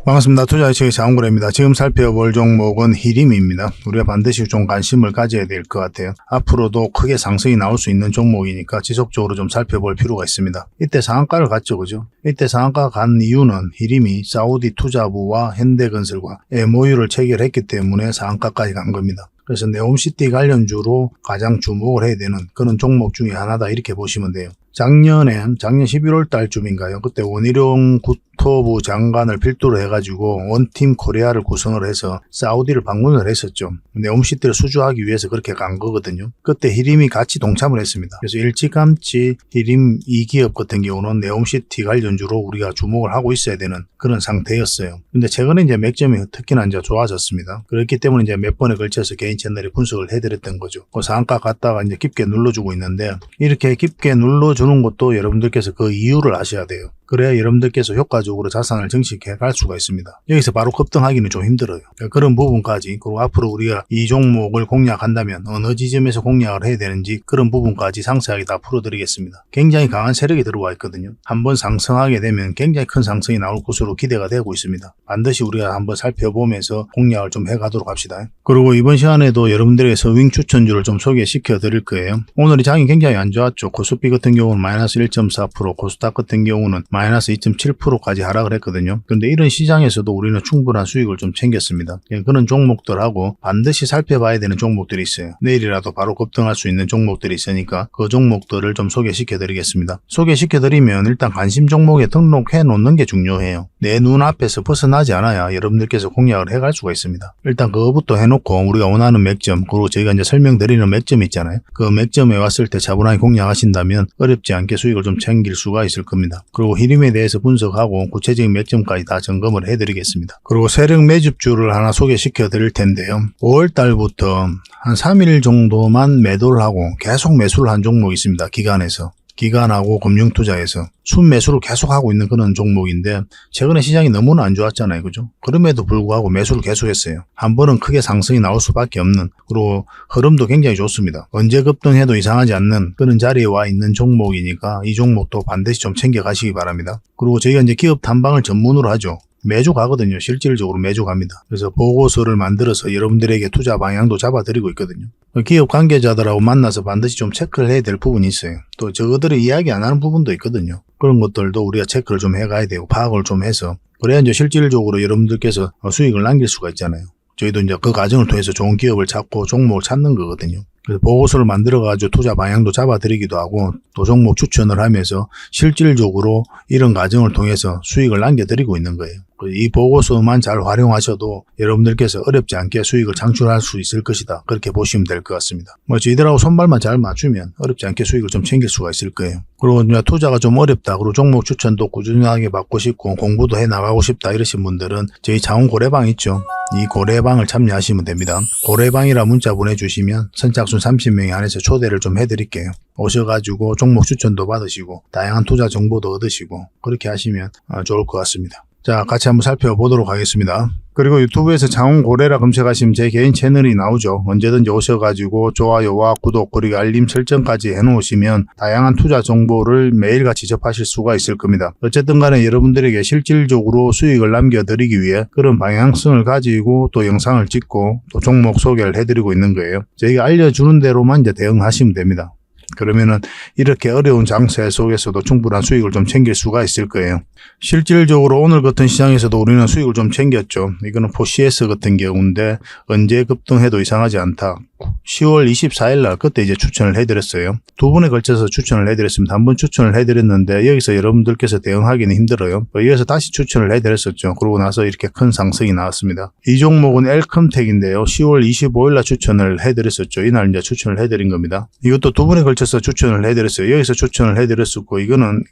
반갑습니다. 투자의식의 장원구래입니다. 지금 살펴볼 종목은 히림입니다. 우리가 반드시 좀 관심을 가져야 될 것 같아요. 앞으로도 크게 상승이 나올 수 있는 종목이니까 지속적으로 좀 살펴볼 필요가 있습니다. 이때 상한가를 갔죠, 그죠? 이때 상한가 간 이유는 히림이 사우디 투자부와 현대건설과 MOU를 체결했기 때문에 상한가까지 간 겁니다. 그래서 네옴시티 관련주로 가장 주목을 해야 되는 그런 종목 중에 하나다, 이렇게 보시면 돼요. 작년 11월 달쯤인가요? 그때 원희룡 국토부 장관을 필두로 해가지고 원팀 코리아를 구성을 해서 사우디를 방문을 했었죠. 네옴시티를 수주하기 위해서 그렇게 간 거거든요. 그때 히림이 같이 동참을 했습니다. 그래서 일찌감치 히림 이 기업 같은 경우는 네옴시티 관련주로 우리가 주목을 하고 있어야 되는 그런 상태였어요. 근데 최근에 이제 맥점이 특히나 이제 좋아졌습니다. 그렇기 때문에 이제 몇 번에 걸쳐서 개인 채널에 분석을 해드렸던 거죠. 그 상한가 갔다가 이제 깊게 눌러주고 있는데, 이렇게 깊게 눌러주는 것도 여러분들께서 그 이유를 아셔야 돼요. 그래야 여러분들께서 효과적으로 자산을 증식해 갈 수가 있습니다. 여기서 바로 급등하기는 좀 힘들어요. 그런 부분까지, 그리고 앞으로 우리가 이 종목을 공략한다면 어느 지점에서 공략을 해야 되는지 그런 부분까지 상세하게 다 풀어드리겠습니다. 굉장히 강한 세력이 들어와 있거든요. 한번 상승하게 되면 굉장히 큰 상승이 나올 것으로 기대가 되고 있습니다. 반드시 우리가 한번 살펴보면서 공략을 좀 해가도록 합시다. 그리고 이번 시간에도 여러분들에게 서윙 추천주를 좀 소개시켜 드릴 거예요. 오늘이 장이 굉장히 안 좋았죠. 코스피 같은 경우는 마이너스 1.4%, 코스닥 같은 경우는 마이너스 2.7%까지 하락을 했거든요. 그런데 이런 시장에서도 우리는 충분한 수익을 좀 챙겼습니다. 그런 종목들하고 반드시 살펴봐야 되는 종목들이 있어요. 내일이라도 바로 급등할 수 있는 종목들이 있으니까 그 종목들을 좀 소개시켜 드리겠습니다. 소개시켜 드리면 일단 관심 종목에 등록해 놓는 게 중요해요. 내 눈앞에서 벗어나지 않아야 여러분들께서 공략을 해갈 수가 있습니다. 일단 그거부터 해놓고 우리가 원하는 맥점, 그리고 저희가 이제 설명드리는 맥점 있잖아요. 그 맥점에 왔을 때 차분하게 공략하신다면 어렵지 않게 수익을 좀 챙길 수가 있을 겁니다. 그리고 히림에 대해서 분석하고 구체적인 맥점까지 다 점검을 해드리겠습니다. 그리고 세력 매집주를 하나 소개시켜 드릴 텐데요. 5월 달부터 한 3일 정도만 매도를 하고 계속 매수를 한 종목이 있습니다. 기관하고 금융투자에서 순매수를 계속하고 있는 그런 종목인데, 최근에 시장이 너무나 안 좋았잖아요, 그죠? 그럼에도 불구하고 매수를 계속했어요. 한 번은 크게 상승이 나올 수밖에 없는, 그리고 흐름도 굉장히 좋습니다. 언제 급등해도 이상하지 않는 그런 자리에 와 있는 종목이니까 이 종목도 반드시 좀 챙겨가시기 바랍니다. 그리고 저희가 이제 기업 탐방을 전문으로 하죠. 매주 가거든요. 실질적으로 매주 갑니다. 그래서 보고서를 만들어서 여러분들에게 투자 방향도 잡아드리고 있거든요. 기업 관계자들하고 만나서 반드시 좀 체크를 해야 될 부분이 있어요. 또 저들이 이야기 안 하는 부분도 있거든요. 그런 것들도 우리가 체크를 좀 해가야 되고 파악을 좀 해서, 그래야 이제 실질적으로 여러분들께서 수익을 남길 수가 있잖아요. 저희도 이제 그 과정을 통해서 좋은 기업을 찾고 종목을 찾는 거거든요. 그래서 보고서를 만들어가지고 투자 방향도 잡아드리기도 하고 또 종목 추천을 하면서 실질적으로 이런 과정을 통해서 수익을 남겨드리고 있는 거예요. 이 보고서만 잘 활용하셔도 여러분들께서 어렵지 않게 수익을 창출할 수 있을 것이다, 그렇게 보시면 될 것 같습니다. 저희들하고 손발만 잘 맞추면 어렵지 않게 수익을 좀 챙길 수가 있을 거예요. 그리고 투자가 좀 어렵다, 그리고 종목 추천도 꾸준하게 받고 싶고 공부도 해 나가고 싶다 이러신 분들은 저희 자원 고래방 있죠. 이 고래방을 참여하시면 됩니다. 고래방이라 문자 보내주시면 선착순 30명에 한해서 초대를 좀 해드릴게요. 오셔가지고 종목 추천도 받으시고 다양한 투자 정보도 얻으시고 그렇게 하시면 좋을 것 같습니다. 자, 같이 한번 살펴보도록 하겠습니다. 그리고 유튜브에서 장원고래라 검색하시면 제 개인 채널이 나오죠. 언제든지 오셔가지고 좋아요와 구독 그리고 알림 설정까지 해놓으시면 다양한 투자 정보를 매일같이 접하실 수가 있을 겁니다. 어쨌든 간에 여러분들에게 실질적으로 수익을 남겨드리기 위해 그런 방향성을 가지고 또 영상을 찍고 또 종목 소개를 해드리고 있는 거예요. 저희가 알려주는 대로만 이제 대응하시면 됩니다. 그러면은 이렇게 어려운 장세 속에서도 충분한 수익을 좀 챙길 수가 있을 거예요. 실질적으로 오늘 같은 시장에서도 우리는 수익을 좀 챙겼죠. 이거는 포CS 같은 경우인데 언제 급등해도 이상하지 않다. 10월 24일 날 그때 이제 추천을 해드렸어요. 두 번에 걸쳐서 추천을 해드렸습니다. 한 번 추천을 해드렸는데 여기서 여러분들께서 대응하기는 힘들어요. 여기서 다시 추천을 해드렸었죠. 그러고 나서 이렇게 큰 상승이 나왔습니다. 이 종목은 엘컴텍인데요. 10월 25일 날 추천을 해드렸었죠. 이날 이제 추천을 해드린 겁니다. 이것도 두 번에 걸쳐서 추천을 해드렸어요. 여기서 추천을 해드렸었고, 이거는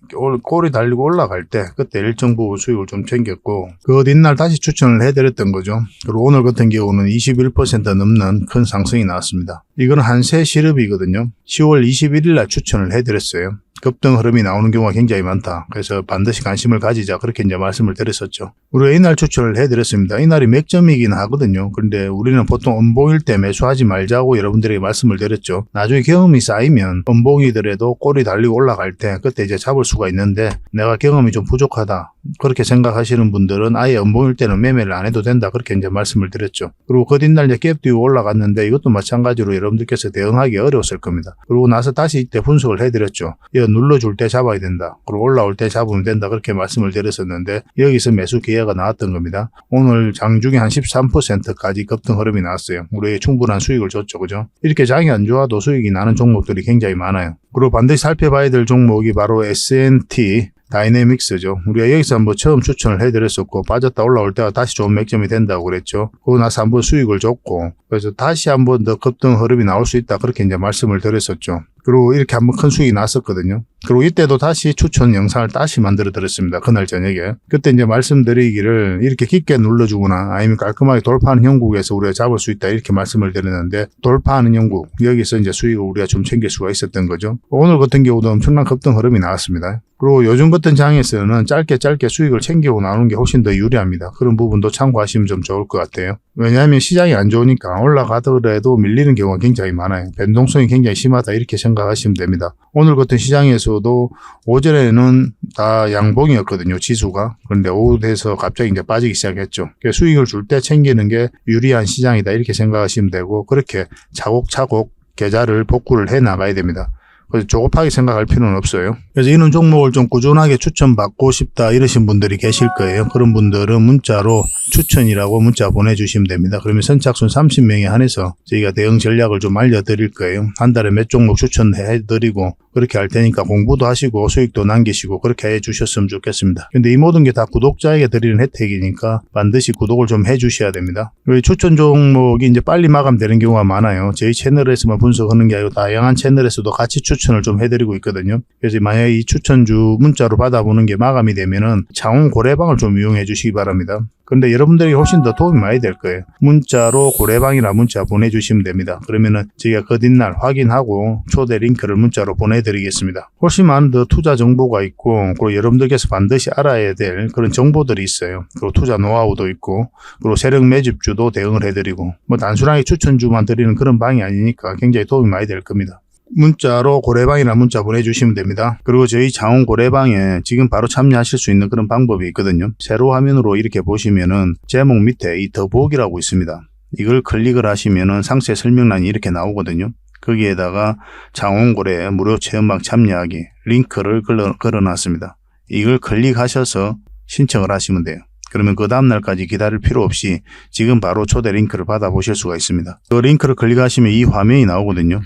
꼬리 달리고 올라갈 때 그때 일정 부분 수익을 좀 챙겼고, 그 뒷날 다시 추천을 해드렸던 거죠. 그리고 오늘 같은 경우는 21% 넘는 큰 상승이 나왔습니다. 이건 한세 시럽이거든요. 10월 21일 날 추천을 해드렸어요. 급등 흐름이 나오는 경우가 굉장히 많다. 그래서 반드시 관심을 가지자. 그렇게 이제 말씀을 드렸었죠. 우리가 이날 추천을 해드렸습니다. 이날이 맥점이긴 하거든요. 그런데 우리는 보통 음봉일 때 매수하지 말자고 여러분들에게 말씀을 드렸죠. 나중에 경험이 쌓이면 음봉이더라도 꼬리 달리고 올라갈 때 그때 이제 잡을 수가 있는데 내가 경험이 좀 부족하다. 그렇게 생각하시는 분들은 아예 음봉일 때는 매매를 안 해도 된다. 그렇게 이제 말씀을 드렸죠. 그리고 그 뒷날 이제 갭 띄고 올라갔는데 이것도 마찬가지로 여러분들께서 대응하기 어려웠을 겁니다. 그리고 나서 다시 이때 분석을 해드렸죠. 이거 눌러줄 때 잡아야 된다. 그리고 올라올 때 잡으면 된다. 그렇게 말씀을 드렸었는데 여기서 매수 기회가 나왔던 겁니다. 오늘 장중에 한 13%까지 급등 흐름이 나왔어요. 우리에게 충분한 수익을 줬죠. 그죠? 이렇게 장이 안 좋아도 수익이 나는 종목들이 굉장히 많아요. 그리고 반드시 살펴봐야 될 종목이 바로 S&T 다이내믹스죠. 우리가 여기서 한번 처음 추천을 해드렸었고 빠졌다 올라올 때가 다시 좋은 맥점이 된다고 그랬죠. 그러고 나서 한번 수익을 줬고 그래서 다시 한번 더 급등 흐름이 나올 수 있다. 그렇게 이제 말씀을 드렸었죠. 그리고 이렇게 한번 큰 수익이 났었거든요. 그리고 이때도 다시 추천 영상을 다시 만들어 드렸습니다. 그날 저녁에. 그때 이제 말씀드리기를 이렇게 깊게 눌러주거나 아니면 깔끔하게 돌파하는 형국에서 우리가 잡을 수 있다. 이렇게 말씀을 드렸는데 돌파하는 형국 여기서 이제 수익을 우리가 좀 챙길 수가 있었던 거죠. 오늘 같은 경우도 엄청난 급등 흐름이 나왔습니다. 그리고 요즘 같은 장에서는 짧게 수익을 챙기고 나오는 게 훨씬 더 유리합니다. 그런 부분도 참고하시면 좀 좋을 것 같아요. 왜냐하면 시장이 안 좋으니까 올라가더라도 밀리는 경우가 굉장히 많아요. 변동성이 굉장히 심하다 이렇게 생각하시면 됩니다. 오늘 같은 시장에서도 오전에는 다 양봉이었거든요. 지수가. 그런데 오후 돼서 갑자기 이제 빠지기 시작했죠. 수익을 줄 때 챙기는 게 유리한 시장이다 이렇게 생각하시면 되고 그렇게 차곡차곡 계좌를 복구를 해 나가야 됩니다. 그래서 조급하게 생각할 필요는 없어요. 그래서 이런 종목을 좀 꾸준하게 추천받고 싶다 이러신 분들이 계실 거예요. 그런 분들은 문자로 추천이라고 문자 보내주시면 됩니다. 그러면 선착순 30명에 한해서 저희가 대응 전략을 좀 알려드릴 거예요. 한 달에 몇 종목 추천해드리고 그렇게 할 테니까 공부도 하시고 수익도 남기시고 그렇게 해주셨으면 좋겠습니다. 근데 이 모든 게 다 구독자에게 드리는 혜택이니까 반드시 구독을 좀 해주셔야 됩니다. 추천 종목이 이제 빨리 마감되는 경우가 많아요. 저희 채널에서만 분석하는 게 아니고 다양한 채널에서도 같이 추천을 좀 해드리고 있거든요. 그래서 만약에 이 추천주 문자로 받아보는 게 마감이 되면은 창원 고래방을 좀 이용해 주시기 바랍니다. 근데 여러분들이 훨씬 더 도움이 많이 될 거예요. 문자로 고래방이나 문자 보내주시면 됩니다. 그러면은 저희가 그 뒷날 확인하고 초대 링크를 문자로 보내드리겠습니다. 훨씬 많은 더 투자 정보가 있고 그리고 여러분들께서 반드시 알아야 될 그런 정보들이 있어요. 그리고 투자 노하우도 있고 그리고 세력 매집주도 대응을 해드리고 뭐 단순하게 추천주만 드리는 그런 방이 아니니까 굉장히 도움이 많이 될 겁니다. 문자로 고래방이나 문자 보내주시면 됩니다. 그리고 저희 창원 고래방에 지금 바로 참여하실 수 있는 그런 방법이 있거든요. 세로 화면으로 이렇게 보시면은 제목 밑에 이 더보기라고 있습니다. 이걸 클릭을 하시면은 상세 설명란이 이렇게 나오거든요. 거기에다가 창원 고래 무료 체험방 참여하기 링크를 걸어놨습니다. 이걸 클릭하셔서 신청을 하시면 돼요. 그러면 그 다음날까지 기다릴 필요 없이 지금 바로 초대 링크를 받아보실 수가 있습니다. 그 링크를 클릭하시면 이 화면이 나오거든요.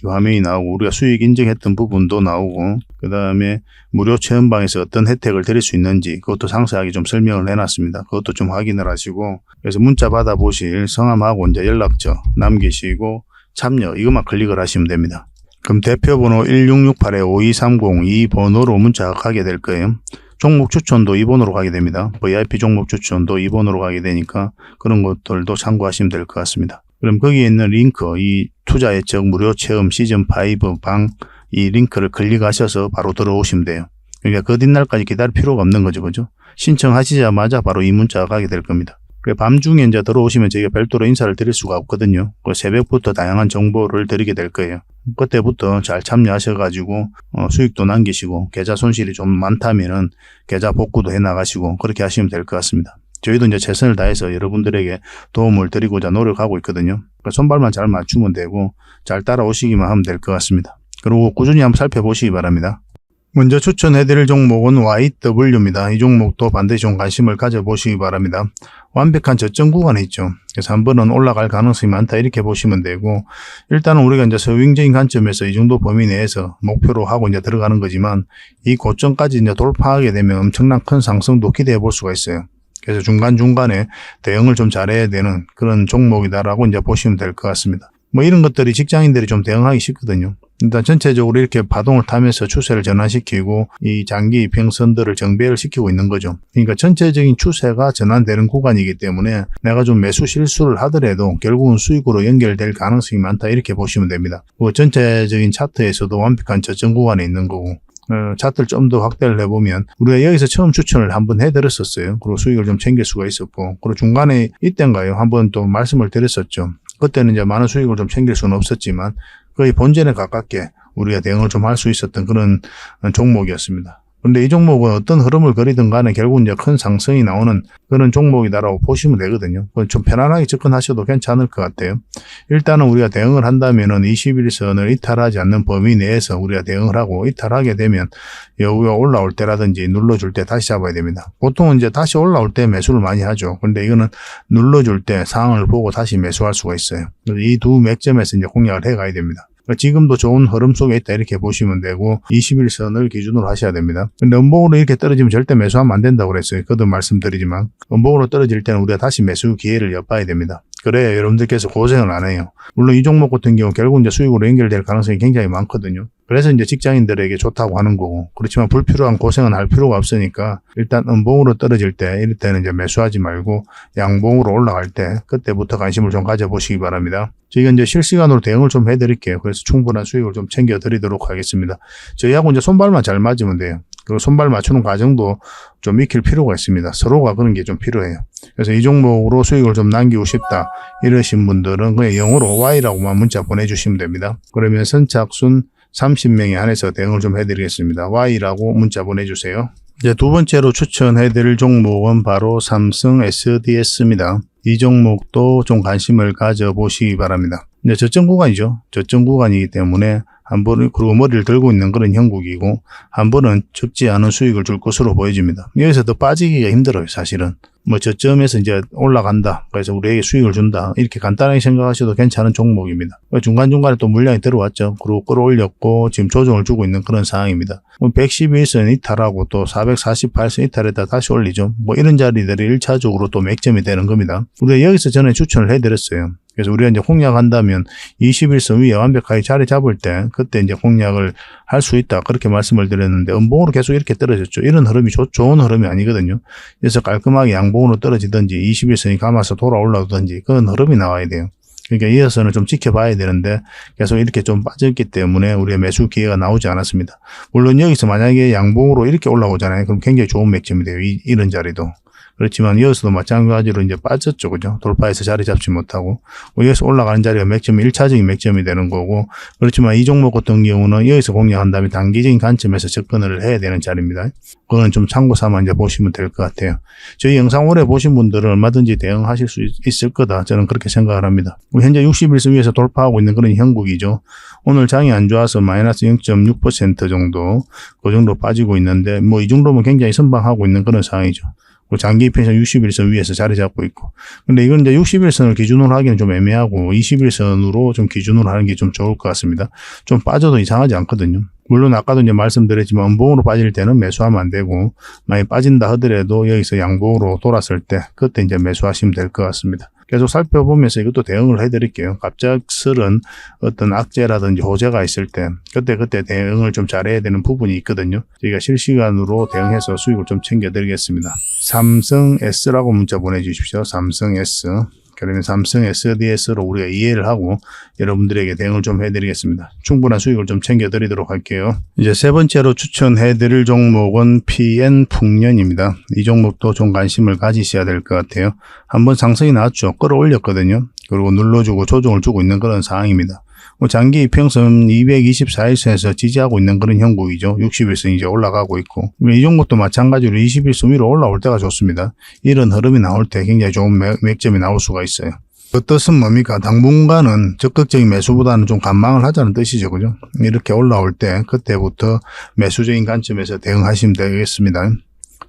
화면이 나오고 우리가 수익 인증했던 부분도 나오고 그 다음에 무료 체험방에서 어떤 혜택을 드릴 수 있는지 그것도 상세하게 좀 설명을 해놨습니다. 그것도 좀 확인을 하시고 그래서 문자 받아보실 성함하고 이제 연락처 남기시고 참여 이것만 클릭을 하시면 됩니다. 그럼 대표번호 1668-5230 이 번호로 문자가 가게 될 거예요. 종목 추천도 이 번호로 가게 됩니다. VIP 종목 추천도 이 번호로 가게 되니까 그런 것들도 참고하시면 될 것 같습니다. 그럼 거기에 있는 링크, 이 투자 예측 무료 체험 시즌5 방 이 링크를 클릭하셔서 바로 들어오시면 돼요. 그러니까 그 뒷날까지 기다릴 필요가 없는 거죠. 그죠? 신청하시자마자 바로 이 문자가 가게 될 겁니다. 밤중에 이제 들어오시면 저희가 별도로 인사를 드릴 수가 없거든요. 새벽부터 다양한 정보를 드리게 될 거예요. 그때부터 잘 참여하셔가지고 수익도 남기시고 계좌 손실이 좀 많다면은 계좌 복구도 해 나가시고 그렇게 하시면 될 것 같습니다. 저희도 이제 최선을 다해서 여러분들에게 도움을 드리고자 노력하고 있거든요. 손발만 잘 맞추면 되고 잘 따라오시기만 하면 될 것 같습니다. 그리고 꾸준히 한번 살펴보시기 바랍니다. 먼저 추천해드릴 종목은 YW입니다. 이 종목도 반드시 좀 관심을 가져보시기 바랍니다. 완벽한 저점 구간에 있죠. 그래서 한 번은 올라갈 가능성이 많다 이렇게 보시면 되고 일단은 우리가 이제 서윙적인 관점에서 이 정도 범위 내에서 목표로 하고 이제 들어가는 거지만 이 고점까지 이제 돌파하게 되면 엄청난 큰 상승도 기대해 볼 수가 있어요. 그래서 중간중간에 대응을 좀 잘해야 되는 그런 종목이다라고 이제 보시면 될 것 같습니다. 뭐 이런 것들이 직장인들이 좀 대응하기 쉽거든요. 일단 전체적으로 이렇게 파동을 타면서 추세를 전환시키고 이 장기 이평선들을 정배를 시키고 있는 거죠. 그러니까 전체적인 추세가 전환되는 구간이기 때문에 내가 좀 매수 실수를 하더라도 결국은 수익으로 연결될 가능성이 많다 이렇게 보시면 됩니다. 전체적인 차트에서도 완벽한 저점 구간에 있는 거고 차트를 좀 더 확대를 해보면 우리가 여기서 처음 추천을 한번 해드렸었어요. 그리고 수익을 좀 챙길 수가 있었고, 그리고 중간에 이때인가요? 한번 또 말씀을 드렸었죠. 그때는 이제 많은 수익을 좀 챙길 수는 없었지만 거의 본전에 가깝게 우리가 대응을 좀 할 수 있었던 그런 종목이었습니다. 근데 이 종목은 어떤 흐름을 그리든 간에 결국 이제 큰 상승이 나오는 그런 종목이다라고 보시면 되거든요. 좀 편안하게 접근하셔도 괜찮을 것 같아요. 일단은 우리가 대응을 한다면은 21선을 이탈하지 않는 범위 내에서 우리가 대응을 하고, 이탈하게 되면 여기가 올라올 때라든지 눌러줄 때 다시 잡아야 됩니다. 보통은 이제 다시 올라올 때 매수를 많이 하죠. 근데 이거는 눌러줄 때 상황을 보고 다시 매수할 수가 있어요. 이 두 맥점에서 이제 공략을 해 가야 됩니다. 지금도 좋은 흐름 속에 있다 이렇게 보시면 되고, 21선을 기준으로 하셔야 됩니다. 근데 음봉으로 이렇게 떨어지면 절대 매수하면 안 된다고 그랬어요. 거듭 말씀드리지만 음봉으로 떨어질 때는 우리가 다시 매수 기회를 엿봐야 됩니다. 그래야 여러분들께서 고생을 안 해요. 물론 이 종목 같은 경우 결국 이제 수익으로 연결될 가능성이 굉장히 많거든요. 그래서 이제 직장인들에게 좋다고 하는 거고, 그렇지만 불필요한 고생은 할 필요가 없으니까 일단 음봉으로 떨어질 때, 이럴 때는 이제 매수하지 말고 양봉으로 올라갈 때 그때부터 관심을 좀 가져보시기 바랍니다. 저희가 이제 실시간으로 대응을 좀 해드릴게요. 그래서 충분한 수익을 좀 챙겨드리도록 하겠습니다. 저희하고 이제 손발만 잘 맞으면 돼요. 그리고 손발 맞추는 과정도 좀 익힐 필요가 있습니다. 서로가 그런 게 좀 필요해요. 그래서 이 종목으로 수익을 좀 남기고 싶다 이러신 분들은 그냥 영어로 Y라고만 문자 보내주시면 됩니다. 그러면 선착순 30명에 한해서 대응을 좀 해드리겠습니다. Y라고 문자 보내주세요. 이제 두 번째로 추천해드릴 종목은 바로 삼성 SDS입니다. 이 종목도 좀 관심을 가져보시기 바랍니다. 이제 저점 구간이죠. 저점 구간이기 때문에 한 번은, 그리고 머리를 들고 있는 그런 형국이고, 한 번은 적지 않은 수익을 줄 것으로 보여집니다. 여기서 더 빠지기가 힘들어요, 사실은. 뭐 저점에서 이제 올라간다, 그래서 우리에게 수익을 준다, 이렇게 간단하게 생각하셔도 괜찮은 종목입니다. 중간중간에 또 물량이 들어왔죠. 그리고 끌어올렸고 지금 조정을 주고 있는 그런 상황입니다. 111선 이탈하고 또 448선 이탈했다 다시 올리죠. 뭐 이런 자리들이 1차적으로 또 맥점이 되는 겁니다. 우리가 여기서 전에 추천을 해드렸어요. 그래서 우리가 이제 공략한다면 21선 위에 완벽하게 자리 잡을 때 그때 이제 공략을 할 수 있다, 그렇게 말씀을 드렸는데 음봉으로 계속 이렇게 떨어졌죠. 이런 흐름이 좋은 흐름이 아니거든요. 그래서 깔끔하게 양봉으로 떨어지든지 21선이 감아서 돌아 올라오든지 그런 흐름이 나와야 돼요. 그러니까 이어서는 좀 지켜봐야 되는데 계속 이렇게 좀 빠졌기 때문에 우리의 매수 기회가 나오지 않았습니다. 물론 여기서 만약에 양봉으로 이렇게 올라오잖아요. 그럼 굉장히 좋은 맥점이 돼요. 이런 자리도. 그렇지만 여기서도 마찬가지로 이제 빠졌죠. 그죠? 돌파해서 자리 잡지 못하고. 여기서 올라가는 자리가 맥점이 1차적인 맥점이 되는 거고. 그렇지만 이 종목 같은 경우는 여기서 공략한 다음에 단기적인 관점에서 접근을 해야 되는 자리입니다. 그거는 좀 참고 삼아 이제 보시면 될 것 같아요. 저희 영상 오래 보신 분들은 얼마든지 대응하실 수 있을 거다, 저는 그렇게 생각을 합니다. 현재 61선 위에서 돌파하고 있는 그런 형국이죠. 오늘 장이 안 좋아서 마이너스 0.6% 정도, 그 정도 빠지고 있는데, 뭐 이 정도면 굉장히 선방하고 있는 그런 상황이죠. 장기 펜션 61선 위에서 자리 잡고 있고. 근데 이건 이제 61선을 기준으로 하기는 좀 애매하고 21선으로 좀 기준으로 하는 게 좀 좋을 것 같습니다. 좀 빠져도 이상하지 않거든요. 물론 아까도 이제 말씀드렸지만 음봉으로 빠질 때는 매수하면 안 되고, 많이 빠진다 하더라도 여기서 양봉으로 돌았을 때 그때 이제 매수하시면 될 것 같습니다. 계속 살펴보면서 이것도 대응을 해드릴게요. 갑작스런 어떤 악재라든지 호재가 있을 때 그때 대응을 좀 잘해야 되는 부분이 있거든요. 저희가 실시간으로 대응해서 수익을 좀 챙겨드리겠습니다. 삼성 S라고 문자 보내주십시오. 삼성 S. 그러면 삼성 SDS로 우리가 이해를 하고 여러분들에게 대응을 좀 해드리겠습니다. 충분한 수익을 좀 챙겨드리도록 할게요. 이제 세 번째로 추천해드릴 종목은 PN풍년입니다. 이 종목도 좀 관심을 가지셔야 될 것 같아요. 한번 상승이 나왔죠. 끌어올렸거든요. 그리고 눌러주고 조정을 주고 있는 그런 상황입니다. 장기 이평선 224일선에서 지지하고 있는 그런 형국이죠. 60일선 이제 올라가고 있고, 이 종목도 마찬가지로 21선 위로 올라올 때가 좋습니다. 이런 흐름이 나올 때 굉장히 좋은 맥점이 나올 수가 있어요. 그 뜻은 뭡니까? 당분간은 적극적인 매수보다는 좀 관망을 하자는 뜻이죠. 그죠? 이렇게 올라올 때 그때부터 매수적인 관점에서 대응하시면 되겠습니다.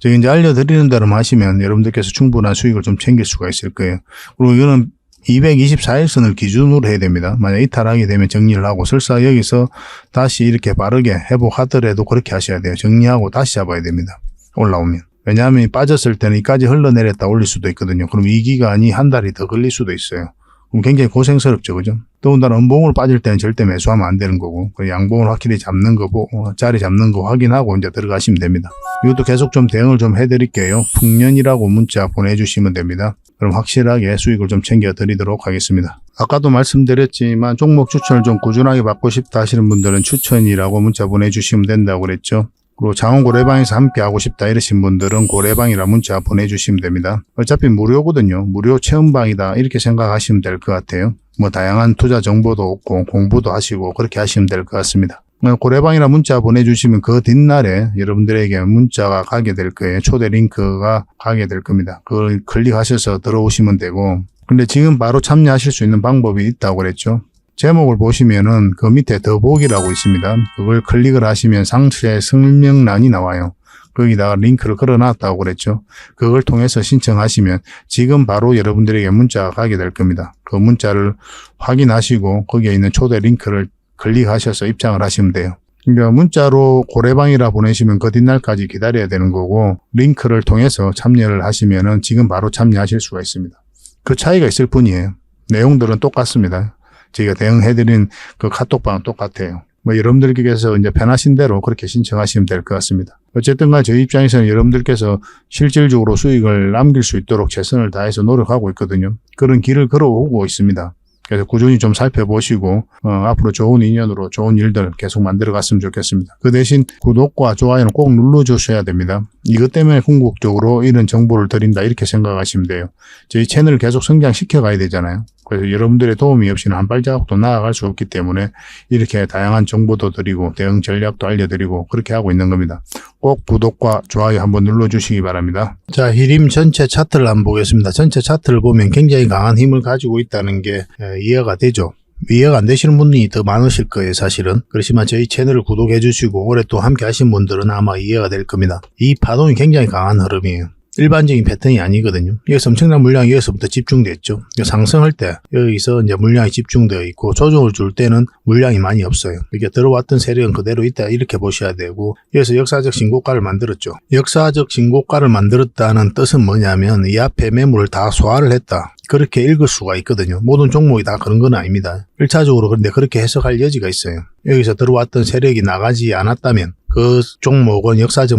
저희 이제 알려드리는 대로만 하시면 여러분들께서 충분한 수익을 좀 챙길 수가 있을 거예요. 그리고 이거는 224일선을 기준으로 해야 됩니다. 만약 이탈하게 되면 정리를 하고, 설사 여기서 다시 이렇게 빠르게 회복하더라도 그렇게 하셔야 돼요. 정리하고 다시 잡아야 됩니다. 올라오면. 왜냐하면 빠졌을 때는 이까지 흘러내렸다 올릴 수도 있거든요. 그럼 이 기간이 한 달이 더 걸릴 수도 있어요. 그럼 굉장히 고생스럽죠. 그죠? 더군다나 음봉으로 빠질 때는 절대 매수하면 안 되는 거고, 양봉을 확실히 잡는 거고, 자리 잡는 거 확인하고 이제 들어가시면 됩니다. 이것도 계속 좀 대응을 좀 해드릴게요. 풍년이라고 문자 보내주시면 됩니다. 그럼 확실하게 수익을 좀 챙겨 드리도록 하겠습니다. 아까도 말씀드렸지만 종목 추천을 좀 꾸준하게 받고 싶다 하시는 분들은 추천이라고 문자 보내주시면 된다고 그랬죠. 그리고 장원 고래방에서 함께 하고 싶다 이러신 분들은 고래방이라 문자 보내주시면 됩니다. 어차피 무료거든요. 무료 체험방이다 이렇게 생각하시면 될 것 같아요. 뭐 다양한 투자 정보도 없고 공부도 하시고 그렇게 하시면 될 것 같습니다. 고래방이라 문자 보내주시면 그 뒷날에 여러분들에게 문자가 가게 될 거예요. 초대 링크가 가게 될 겁니다. 그걸 클릭하셔서 들어오시면 되고, 근데 지금 바로 참여하실 수 있는 방법이 있다고 그랬죠. 제목을 보시면은 그 밑에 더보기라고 있습니다. 그걸 클릭을 하시면 상세 설명란이 나와요. 거기다가 링크를 걸어놨다고 그랬죠. 그걸 통해서 신청하시면 지금 바로 여러분들에게 문자가 가게 될 겁니다. 그 문자를 확인하시고 거기에 있는 초대 링크를 클릭하셔서 입장을 하시면 돼요. 그러니까 문자로 고래방이라 보내시면 그 뒷날까지 기다려야 되는 거고, 링크를 통해서 참여를 하시면은 지금 바로 참여하실 수가 있습니다. 그 차이가 있을 뿐이에요. 내용들은 똑같습니다. 저희가 대응해드린 그 카톡방은 똑같아요. 뭐 여러분들께서 이제 편하신 대로 그렇게 신청하시면 될 것 같습니다. 어쨌든 간 저희 입장에서는 여러분들께서 실질적으로 수익을 남길 수 있도록 최선을 다해서 노력하고 있거든요. 그런 길을 걸어오고 있습니다. 그래서 꾸준히 좀 살펴보시고 앞으로 좋은 인연으로 좋은 일들 계속 만들어 갔으면 좋겠습니다. 그 대신 구독과 좋아요는 꼭 눌러주셔야 됩니다. 이것 때문에 궁극적으로 이런 정보를 드린다 이렇게 생각하시면 돼요. 저희 채널을 계속 성장시켜 가야 되잖아요. 그래서 여러분들의 도움이 없이는 한 발자국도 나아갈 수 없기 때문에 이렇게 다양한 정보도 드리고 대응 전략도 알려드리고 그렇게 하고 있는 겁니다. 꼭 구독과 좋아요 한번 눌러주시기 바랍니다. 자, 히림 전체 차트를 한번 보겠습니다. 전체 차트를 보면 굉장히 강한 힘을 가지고 있다는 게 이해가 되죠. 이해가 안 되시는 분이 더 많으실 거예요, 사실은. 그렇지만 저희 채널을 구독해 주시고 올해 또 함께 하신 분들은 아마 이해가 될 겁니다. 이 파동이 굉장히 강한 흐름이에요. 일반적인 패턴이 아니거든요. 여기서 엄청난 물량이 여기서부터 집중됐죠. 상승할 때 여기서 이제 물량이 집중되어 있고, 조정을 줄 때는 물량이 많이 없어요. 이게 들어왔던 세력은 그대로 있다 이렇게 보셔야 되고, 여기서 역사적 신고가를 만들었죠. 역사적 신고가를 만들었다는 뜻은 뭐냐면 이 앞에 매물을 다 소화를 했다, 그렇게 읽을 수가 있거든요. 모든 종목이 다 그런 건 아닙니다. 1차적으로 그런데 그렇게 해석할 여지가 있어요. 여기서 들어왔던 세력이 나가지 않았다면 그 종목은 역사적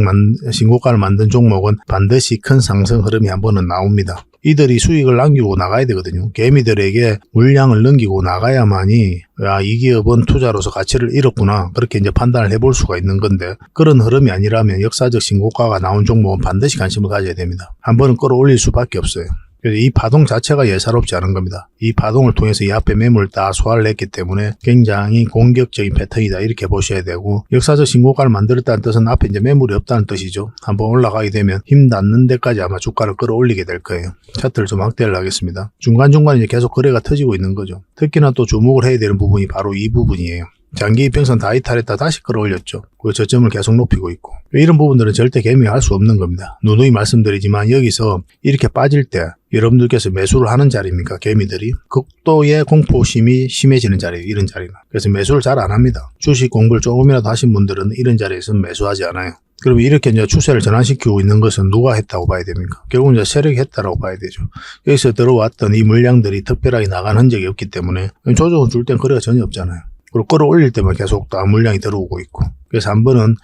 신고가를 만든 종목은 반드시 큰 상승 흐름이 한 번은 나옵니다. 이들이 수익을 남기고 나가야 되거든요. 개미들에게 물량을 넘기고 나가야만이 이 기업은 투자로서 가치를 잃었구나, 그렇게 이제 판단을 해볼 수가 있는 건데, 그런 흐름이 아니라면 역사적 신고가가 나온 종목은 반드시 관심을 가져야 됩니다. 한 번은 끌어올릴 수밖에 없어요. 그래서 이 파동 자체가 예사롭지 않은 겁니다. 이 파동을 통해서 이 앞에 매물을 다 소화를 했기 때문에 굉장히 공격적인 패턴이다 이렇게 보셔야 되고, 역사적 신고가를 만들었다는 뜻은 앞에 이제 매물이 없다는 뜻이죠. 한번 올라가게 되면 힘 닿는 데까지 아마 주가를 끌어올리게 될 거예요. 차트를 좀 확대를 하겠습니다. 중간중간에 이제 계속 거래가 터지고 있는 거죠. 특히나 또 주목을 해야 되는 부분이 바로 이 부분이에요. 장기 이평선 다 이탈했다 다시 끌어올렸죠. 그 저점을 계속 높이고 있고, 이런 부분들은 절대 개미할 수 없는 겁니다. 누누이 말씀드리지만 여기서 이렇게 빠질 때 여러분들께서 매수를 하는 자리입니까? 개미들이 극도의 공포심이 심해지는 자리예요. 이런 자리는. 그래서 매수를 잘 안 합니다. 주식 공부를 조금이라도 하신 분들은 이런 자리에서는 매수하지 않아요. 그럼 이렇게 이제 추세를 전환시키고 있는 것은 누가 했다고 봐야 됩니까? 결국은 이제 세력이 했다라고 봐야 되죠. 여기서 들어왔던 이 물량들이 특별하게 나간 흔적이 없기 때문에 조정을 줄 땐 거래가 전혀 없잖아요. 그리고 끌어올릴 때만 계속 다 물량이 들어오고 있고, 그래서 한 번은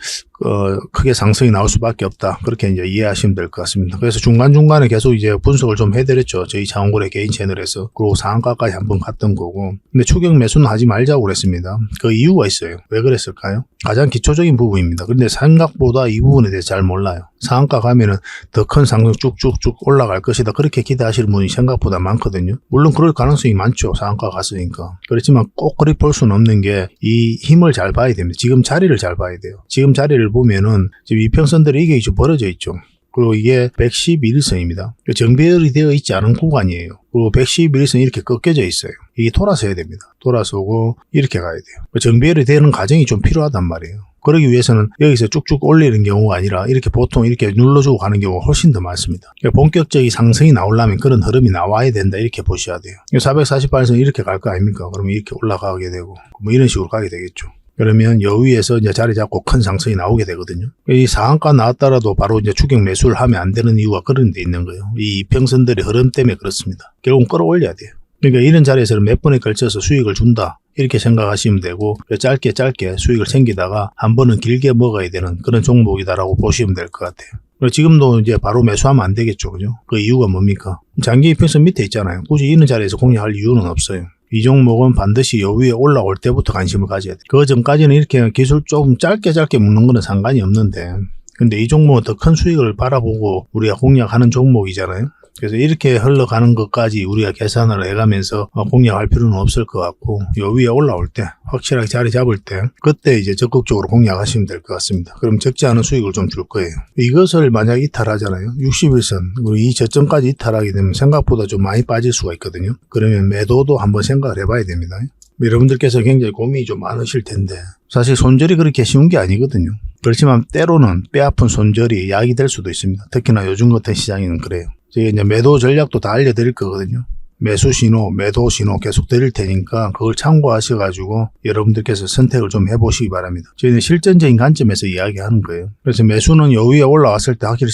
크게 상승이 나올 수밖에 없다, 그렇게 이제 이해하시면 될 것 같습니다. 그래서 중간중간에 계속 이제 분석을 좀 해드렸죠. 저희 장원고래 개인 채널에서. 그리고 상한가까지 한번 갔던 거고, 근데 추격 매수는 하지 말자고 그랬습니다. 그 이유가 있어요. 왜 그랬을까요? 가장 기초적인 부분입니다. 그런데 생각보다 이 부분에 대해서 잘 몰라요. 상한가 가면은 더 큰 상승 쭉쭉쭉 올라갈 것이다, 그렇게 기대하시는 분이 생각보다 많거든요. 물론 그럴 가능성이 많죠. 상한가 갔으니까. 그렇지만 꼭 그리 볼 수는 없는 게 이 힘을 잘 봐야 됩니다. 지금 자리를 잘 봐야 돼요. 지금 자리를 보면은 지금 이평선들이 이게 좀 벌어져 있죠. 그리고 이게 111선입니다. 정배열이 되어 있지 않은 구간이에요. 그리고 111선이 이렇게 꺾여져 있어야 이게 돌아서야 됩니다. 돌아서고 이렇게 가야 돼요. 정배열이 되는 과정이 좀 필요하단 말이에요. 그러기 위해서는 여기서 쭉쭉 올리는 경우가 아니라 이렇게 보통 이렇게 눌러주고 가는 경우가 훨씬 더 많습니다. 본격적인 상승이 나오려면 그런 흐름이 나와야 된다, 이렇게 보셔야 돼요. 448선 이렇게 갈 거 아닙니까? 그러면 이렇게 올라가게 되고 뭐 이런 식으로 가게 되겠죠. 그러면 여위에서 이제 자리 잡고 큰 상승이 나오게 되거든요. 이 상한가 나왔더라도 바로 이제 추격 매수를 하면 안 되는 이유가 그런 데 있는 거예요. 이 이평선들의 흐름 때문에 그렇습니다. 결국은 끌어올려야 돼요. 그러니까 이런 자리에서는 몇 번에 걸쳐서 수익을 준다, 이렇게 생각하시면 되고, 짧게 수익을 챙기다가 한 번은 길게 먹어야 되는 그런 종목이다라고 보시면 될 것 같아요. 그리고 지금도 이제 바로 매수하면 안 되겠죠. 그죠? 그 이유가 뭡니까? 장기 이평선 밑에 있잖아요. 굳이 있는 자리에서 공략할 이유는 없어요. 이 종목은 반드시 요 위에 올라올 때부터 관심을 가져야 돼요. 그 전까지는 이렇게 기술 조금 짧게 묶는 거는 상관이 없는데, 근데 이 종목은 더 큰 수익을 바라보고 우리가 공략하는 종목이잖아요. 그래서 이렇게 흘러가는 것까지 우리가 계산을 해가면서 공략할 필요는 없을 것 같고, 요 위에 올라올 때, 확실하게 자리 잡을 때, 그때 이제 적극적으로 공략하시면 될 것 같습니다. 그럼 적지 않은 수익을 좀 줄 거예요. 이것을 만약 이탈하잖아요. 60일선, 그리고 이 저점까지 이탈하게 되면 생각보다 좀 많이 빠질 수가 있거든요. 그러면 매도도 한번 생각을 해봐야 됩니다. 여러분들께서 굉장히 고민이 좀 많으실 텐데, 사실 손절이 그렇게 쉬운 게 아니거든요. 그렇지만 때로는 뼈아픈 손절이 약이 될 수도 있습니다. 특히나 요즘 같은 시장에는 그래요. 제가 이제 매도 전략도 다 알려드릴 거거든요. 매수 신호, 매도 신호 계속 드릴 테니까 그걸 참고하셔가지고 여러분들께서 선택을 좀 해보시기 바랍니다. 저희는 실전적인 관점에서 이야기하는 거예요. 그래서 매수는 요 위에 올라왔을 때 확실히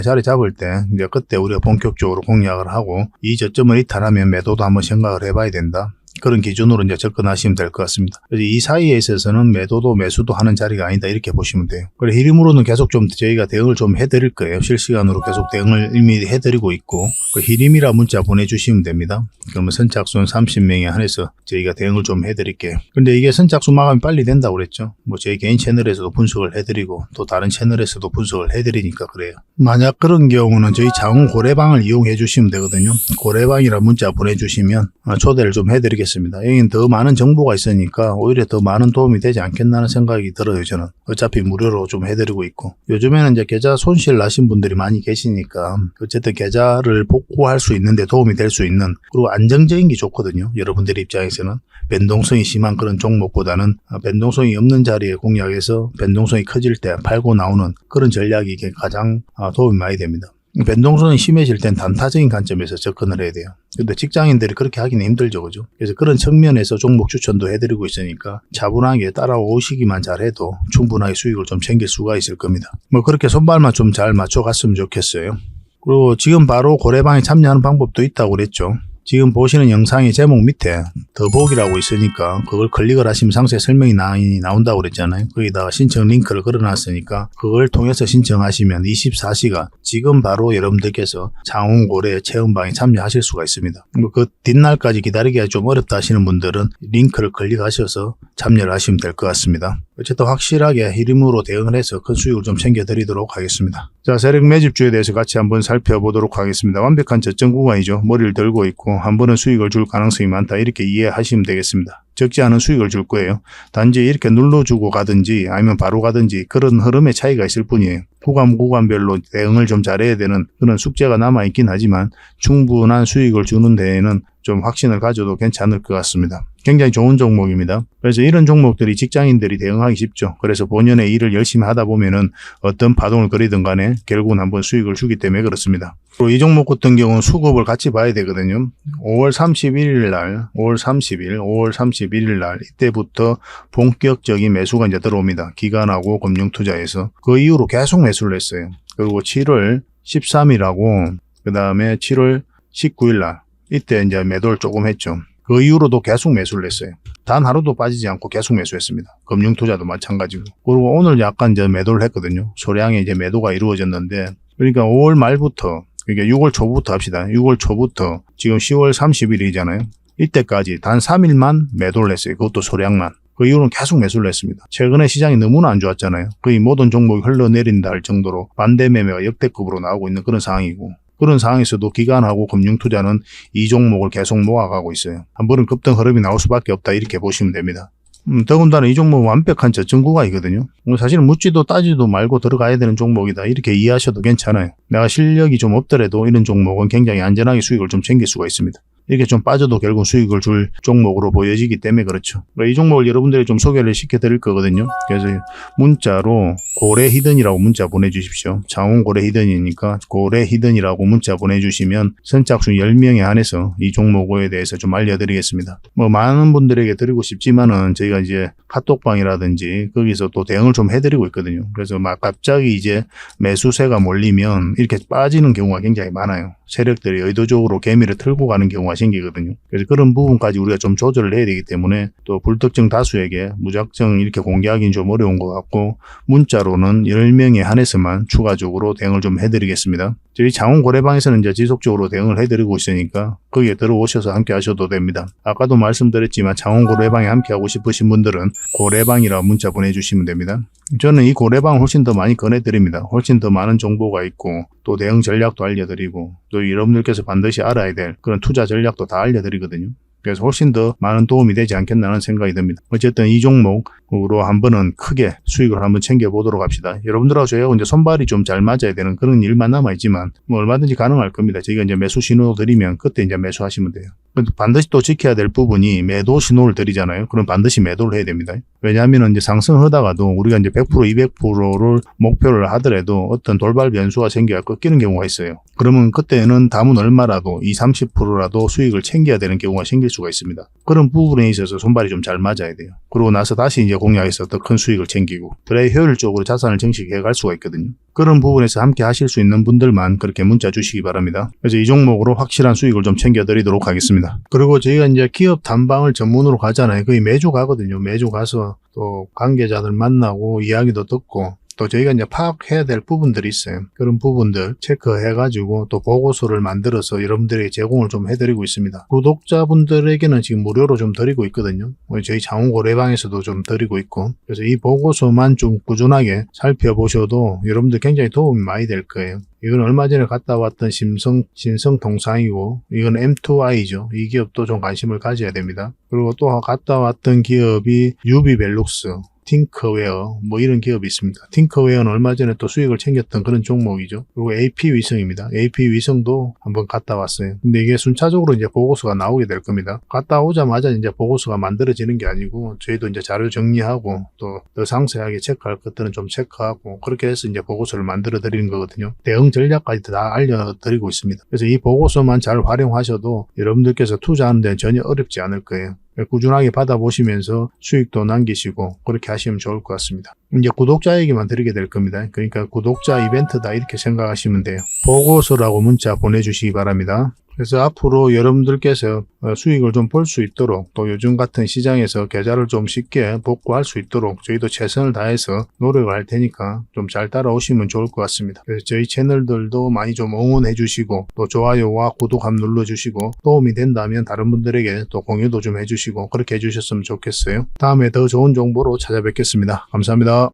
자리 잡을 때 이제 그때 우리가 본격적으로 공략을 하고 이 저점을 이탈하면 매도도 한번 생각을 해봐야 된다. 그런 기준으로 이제 접근하시면 될 것 같습니다. 그래서 이 사이에 있어서는 매도도 매수도 하는 자리가 아니다 이렇게 보시면 돼요. 그리고 히림으로는 계속 좀 저희가 대응을 좀 해드릴 거예요. 실시간으로 계속 대응을 이미 해드리고 있고 히림이라 문자 보내주시면 됩니다. 그러면 선착순 30명에 한해서 저희가 대응을 좀 해드릴게요. 근데 이게 선착순 마감이 빨리 된다고 그랬죠. 뭐 저희 개인 채널에서도 분석을 해드리고 또 다른 채널에서도 분석을 해드리니까 그래요. 만약 그런 경우는 저희 장훈 고래방을 이용해 주시면 되거든요. 고래방이라 문자 보내주시면 초대를 좀 해드리겠습니다. 여기는 더 많은 정보가 있으니까 오히려 더 많은 도움이 되지 않겠나는 생각이 들어요. 저는 어차피 무료로 좀 해드리고 있고 요즘에는 이제 계좌 손실 나신 분들이 많이 계시니까 어쨌든 계좌를 복구할 수 있는데 도움이 될 수 있는 그리고 안정적인 게 좋거든요. 여러분들 입장에서는 변동성이 심한 그런 종목보다는 변동성이 없는 자리에 공략해서 변동성이 커질 때 팔고 나오는 그런 전략이 이게 가장 도움이 많이 됩니다. 변동성이 심해질 땐 단타적인 관점에서 접근을 해야 돼요. 근데 직장인들이 그렇게 하기는 힘들죠, 그죠? 그래서 그런 측면에서 종목 추천도 해드리고 있으니까 차분하게 따라오시기만 잘해도 충분하게 수익을 좀 챙길 수가 있을 겁니다. 뭐 그렇게 손발만 좀 잘 맞춰갔으면 좋겠어요. 그리고 지금 바로 고래방에 참여하는 방법도 있다고 그랬죠. 지금 보시는 영상의 제목 밑에 더보기라고 있으니까 그걸 클릭을 하시면 상세 설명이 나온다고 그랬잖아요. 거기다가 신청 링크를 걸어놨으니까 그걸 통해서 신청하시면 24시간 지금 바로 여러분들께서 장훈고래 체험방에 참여하실 수가 있습니다. 그 뒷날까지 기다리기가 좀 어렵다 하시는 분들은 링크를 클릭하셔서 참여를 하시면 될 것 같습니다. 어쨌든 확실하게 히림으로 대응을 해서 큰 수익을 좀 챙겨드리도록 하겠습니다. 자, 세력 매집주에 대해서 같이 한번 살펴보도록 하겠습니다. 완벽한 저점 구간이죠. 머리를 들고 있고 한 번은 수익을 줄 가능성이 많다. 이렇게 이해하시면 되겠습니다. 적지 않은 수익을 줄 거예요. 단지 이렇게 눌러주고 가든지 아니면 바로 가든지 그런 흐름의 차이가 있을 뿐이에요. 구간별로 대응을 좀 잘해야 되는 그런 숙제가 남아있긴 하지만 충분한 수익을 주는 데에는 좀 확신을 가져도 괜찮을 것 같습니다. 굉장히 좋은 종목입니다. 그래서 이런 종목들이 직장인들이 대응하기 쉽죠. 그래서 본연의 일을 열심히 하다 보면은 어떤 파동을 그리든 간에 결국은 한번 수익을 주기 때문에 그렇습니다. 그리고 이 종목 같은 경우는 수급을 같이 봐야 되거든요. 5월 31일 날 이때부터 본격적인 매수가 이제 들어옵니다. 기관하고 금융투자에서 그 이후로 계속 매수를 했어요. 그리고 7월 13일하고 그 다음에 7월 19일 날 이때 이제 매도를 조금 했죠. 그 이후로도 계속 매수를 했어요. 단 하루도 빠지지 않고 계속 매수했습니다. 금융투자도 마찬가지고. 그리고 오늘 약간 이제 매도를 했거든요. 소량의 이제 매도가 이루어졌는데, 그러니까 5월 말부터, 그러니까 6월 초부터 합시다. 6월 초부터 지금 10월 30일이잖아요. 이때까지 단 3일만 매도를 했어요. 그것도 소량만. 그 이후로는 계속 매수를 했습니다. 최근에 시장이 너무나 안 좋았잖아요. 거의 모든 종목이 흘러내린다 할 정도로 반대 매매가 역대급으로 나오고 있는 그런 상황이고, 그런 상황에서도 기관하고 금융투자는 이 종목을 계속 모아가고 있어요. 한 번은 급등 흐름이 나올 수밖에 없다 이렇게 보시면 됩니다. 더군다나 이 종목은 완벽한 저점 구간이거든요. 사실은 묻지도 따지도 말고 들어가야 되는 종목이다 이렇게 이해하셔도 괜찮아요. 내가 실력이 좀 없더라도 이런 종목은 굉장히 안전하게 수익을 좀 챙길 수가 있습니다. 이렇게 좀 빠져도 결국 수익을 줄 종목으로 보여지기 때문에 그렇죠. 이 종목을 여러분들이 좀 소개를 시켜드릴 거거든요. 그래서 문자로 고래 히든이라고 문자 보내주십시오. 장훈 고래 히든이니까 고래 히든이라고 문자 보내주시면 선착순 10명에 한해서 이 종목에 대해서 좀 알려드리겠습니다. 뭐 많은 분들에게 드리고 싶지만은 저희가 이제 카톡방이라든지 거기서 또 대응을 좀 해드리고 있거든요. 그래서 막 갑자기 이제 매수세가 몰리면 이렇게 빠지는 경우가 굉장히 많아요. 세력들이 의도적으로 개미를 틀고 가는 경우가 생기거든요. 그래서 그런 부분까지 우리가 좀 조절을 해야 되기 때문에 또 불특정 다수에게 무작정 이렇게 공개하기는 좀 어려운 것 같고, 문자로는 10명에 한해서만 추가적으로 대응을 좀 해드리겠습니다. 저희 창원 고래방에서는 이제 지속적으로 대응을 해드리고 있으니까 거기에 들어오셔서 함께 하셔도 됩니다. 아까도 말씀드렸지만 창원 고래방에 함께 하고 싶으신 분들은 고래방이라 문자 보내주시면 됩니다. 저는 이 고래방을 훨씬 더 많이 권해드립니다. 훨씬 더 많은 정보가 있고 또 대응 전략도 알려드리고 또 여러분들께서 반드시 알아야 될 그런 투자 전략도 다 알려드리거든요. 그래서 훨씬 더 많은 도움이 되지 않겠나는 생각이 듭니다. 어쨌든 이 종목으로 한번은 크게 수익을 한번 챙겨보도록 합시다. 여러분들하고 저희하고 이제 손발이 좀 잘 맞아야 되는 그런 일만 남아있지만 뭐 얼마든지 가능할 겁니다. 저희가 이제 매수 신호 드리면 그때 이제 매수하시면 돼요. 반드시 또 지켜야 될 부분이 매도 신호를 드리잖아요. 그럼 반드시 매도를 해야 됩니다. 왜냐하면 이제 상승하다가도 우리가 이제 100% 200%를 목표를 하더라도 어떤 돌발 변수가 생겨야 꺾이는 경우가 있어요. 그러면 그때는 담은 얼마라도 20, 30%라도 수익을 챙겨야 되는 경우가 생길 수가 있습니다. 그런 부분에 있어서 손발이 좀 잘 맞아야 돼요. 그러고 나서 다시 이제 공략해서 더 큰 수익을 챙기고 그래야 효율적으로 자산을 증식해 갈 수가 있거든요. 그런 부분에서 함께 하실 수 있는 분들만 그렇게 문자 주시기 바랍니다. 그래서 이 종목으로 확실한 수익을 좀 챙겨드리도록 하겠습니다. 그리고 저희가 이제 기업 탐방을 전문으로 가잖아요. 거의 매주 가거든요. 매주 가서 또 관계자들 만나고 이야기도 듣고 또 저희가 이제 파악해야 될 부분들이 있어요. 그런 부분들 체크해가지고 또 보고서를 만들어서 여러분들에게 제공을 좀 해드리고 있습니다. 구독자분들에게는 지금 무료로 좀 드리고 있거든요. 저희 창원 고래방에서도 좀 드리고 있고, 그래서 이 보고서만 좀 꾸준하게 살펴보셔도 여러분들 굉장히 도움이 많이 될 거예요. 이건 얼마 전에 갔다 왔던 신성통상이고 이건 M2I죠. 이 기업도 좀 관심을 가져야 됩니다. 그리고 또 갔다 왔던 기업이 유비벨룩스, 팅커웨어 뭐 이런 기업이 있습니다. 팅커웨어는 얼마 전에 또 수익을 챙겼던 그런 종목이죠. 그리고 AP위성입니다. AP위성도 한번 갔다 왔어요. 근데 이게 순차적으로 이제 보고서가 나오게 될 겁니다. 갔다 오자마자 이제 보고서가 만들어지는 게 아니고 저희도 이제 자료 정리하고 또 더 상세하게 체크할 것들은 좀 체크하고 그렇게 해서 이제 보고서를 만들어 드리는 거거든요. 대응 전략까지 다 알려드리고 있습니다. 그래서 이 보고서만 잘 활용하셔도 여러분들께서 투자하는 데는 전혀 어렵지 않을 거예요. 꾸준하게 받아보시면서 수익도 남기시고 그렇게 하시면 좋을 것 같습니다. 이제 구독자에게만 드리게 될 겁니다. 그러니까 구독자 이벤트다 이렇게 생각하시면 돼요. 보고서라고 문자 보내주시기 바랍니다. 그래서 앞으로 여러분들께서 수익을 좀 볼 수 있도록 또 요즘 같은 시장에서 계좌를 좀 쉽게 복구할 수 있도록 저희도 최선을 다해서 노력을 할 테니까 좀 잘 따라오시면 좋을 것 같습니다. 그래서 저희 채널들도 많이 좀 응원해 주시고 또 좋아요와 구독 한번 눌러주시고 도움이 된다면 다른 분들에게 또 공유도 좀 해주시고 그렇게 해주셨으면 좋겠어요. 다음에 더 좋은 정보로 찾아뵙겠습니다. 감사합니다.